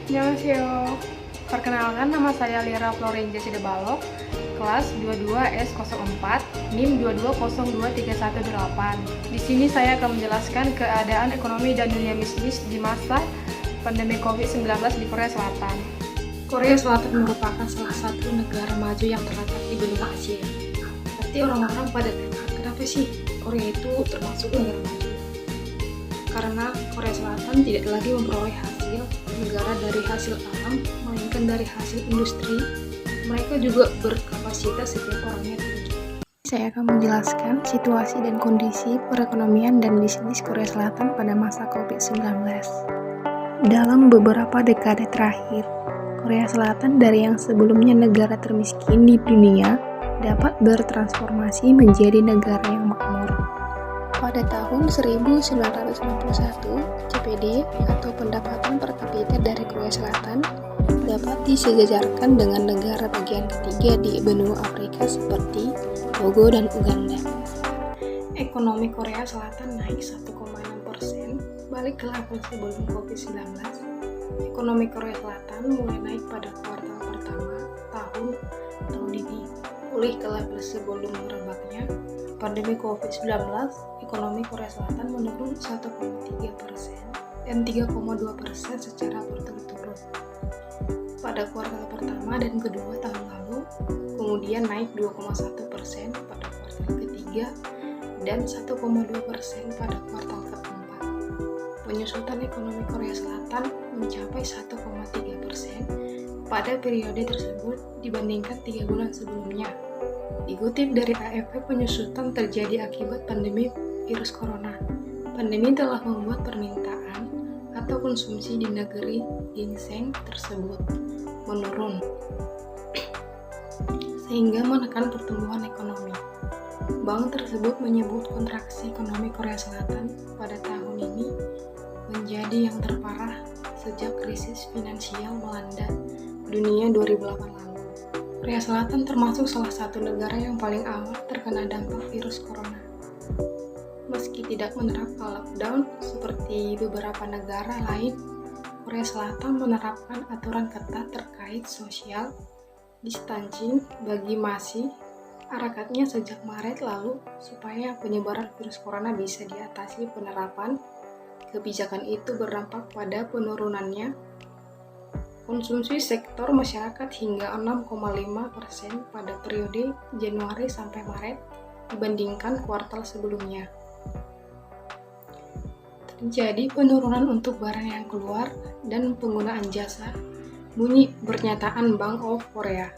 Annyeonghaseyo. Perkenalkan, nama saya Lira Florenja Sidebalo, kelas 22S04, NIM 2202318. Di sini saya akan menjelaskan keadaan ekonomi dan dunia bisnis di masa pandemi COVID-19 di Korea Selatan. Korea Selatan merupakan salah satu negara maju yang terletak di benua Asia. Pasti orang-orang pada tanya, kenapa sih Korea itu termasuk negara maju? Karena Korea Selatan tidak lagi memperoleh hasil negara dari hasil alam, melainkan dari hasil industri. Mereka juga berkapasitas setiap orangnya tinggi. Saya akan menjelaskan situasi dan kondisi perekonomian dan bisnis Korea Selatan pada masa COVID-19. Dalam beberapa dekade terakhir, Korea Selatan dari yang sebelumnya negara termiskin di dunia dapat bertransformasi menjadi negara yang makmur. Pada tahun 1991, CPD atau pendapatan per kapita dari Korea Selatan dapat disejajarkan dengan negara bagian ketiga di benua Afrika seperti Togo dan Uganda. Ekonomi Korea Selatan naik 1,6%, balik ke level sebelum COVID-19. Ekonomi Korea Selatan mulai naik pada kuartal pertama tahun ini, pulih ke level sebelum merebaknya pandemi COVID-19. Ekonomi Korea Selatan menurun 1,3% dan 3,2% secara berturut-turut pada kuartal pertama dan kedua tahun lalu, kemudian naik 2,1% pada kuartal ketiga dan 1,2% pada kuartal keempat. Penyusutan ekonomi Korea Selatan mencapai 1,3% pada periode tersebut dibandingkan 3 bulan sebelumnya. Dikutip dari AFP, penyusutan terjadi akibat pandemi virus corona. Pandemi telah membuat permintaan atau konsumsi di negeri ginseng tersebut menurun, sehingga menekan pertumbuhan ekonomi. Bank tersebut menyebut kontraksi ekonomi Korea Selatan pada tahun ini menjadi yang terparah sejak krisis finansial melanda dunia 2008 lalu. Korea Selatan termasuk salah satu negara yang paling awal terkena dampak virus corona. Meski tidak menerapkan lockdown seperti beberapa negara lain, Korea Selatan menerapkan aturan ketat terkait social distancing bagi masih arakatnya sejak Maret lalu supaya penyebaran virus corona bisa diatasi. Penerapan kebijakan itu berdampak pada penurunannya konsumsi sektor masyarakat hingga 6,5% pada periode Januari sampai Maret dibandingkan kuartal sebelumnya. Terjadi penurunan untuk barang yang keluar dan penggunaan jasa, bunyi pernyataan Bank of Korea.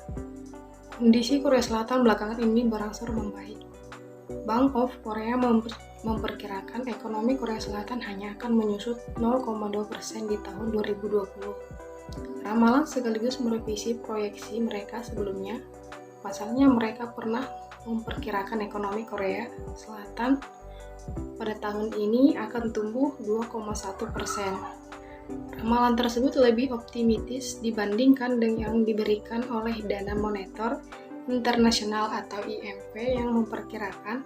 Kondisi Korea Selatan belakangan ini berangsur membaik. Bank of Korea memperkirakan ekonomi Korea Selatan hanya akan menyusut 0,2% di tahun 2020. Ramalan sekaligus merevisi proyeksi mereka sebelumnya. Pasalnya mereka pernah memperkirakan ekonomi Korea Selatan pada tahun ini akan tumbuh 2,1%. Ramalan tersebut lebih optimistis dibandingkan dengan yang diberikan oleh Dana Moneter Internasional atau IMF yang memperkirakan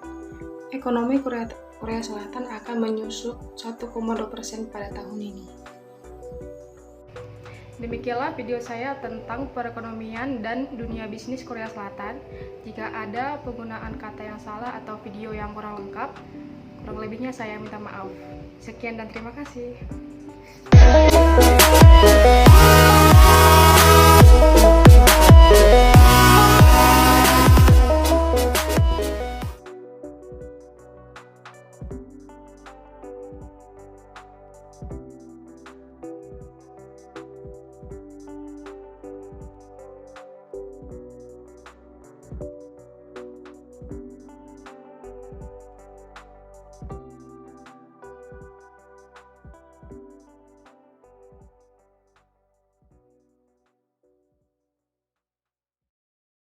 ekonomi Korea Selatan akan menyusut 1,2% pada tahun ini. Demikianlah video saya tentang perekonomian dan dunia bisnis Korea Selatan. Jika ada penggunaan kata yang salah atau video yang kurang lengkap, kurang lebihnya saya minta maaf. Sekian dan terima kasih.